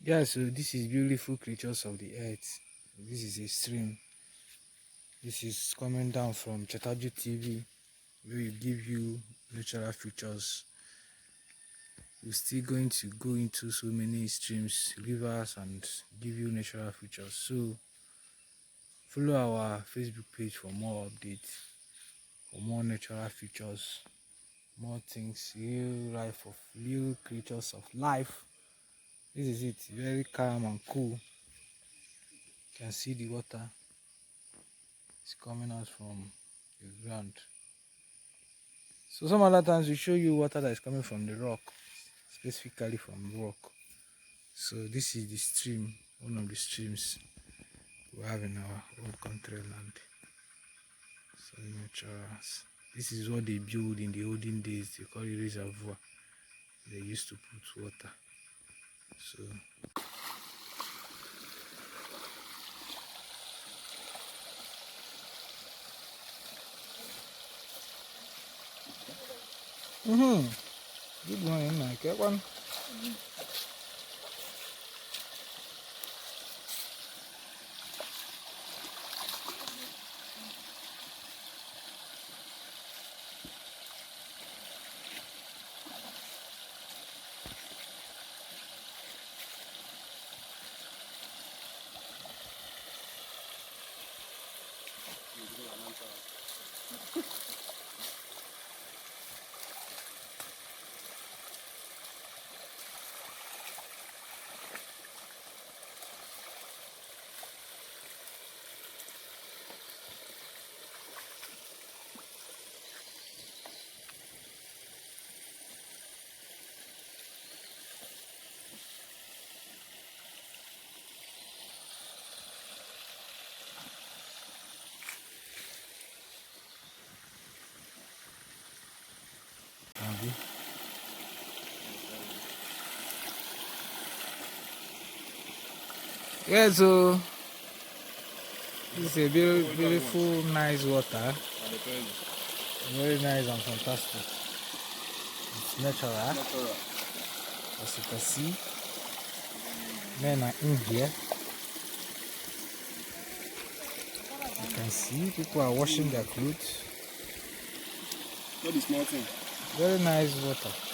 Yeah, so this is beautiful creatures of the earth. This is a stream. This is coming down from Chetajude TV, where we give you natural features. We're still going to go into so many streams, rivers, and give you natural features. So follow our Facebook page for more updates, for more natural features, more things, real life of real creatures of life. This is it, very calm and cool. You can see the water is coming out from the ground. So some other times we show you water that is coming from the rock, specifically from rock. So this is the stream, one of the streams we have in our own country land. So naturals. This is what they build in the olden days. They call it reservoir. They used to put water. So good morning, I get one. Yeah, so this is a beautiful, nice water. Very nice and fantastic. It's natural. As you can see, men are in here. You can see people are washing their clothes. Not the small thing. Very nice water.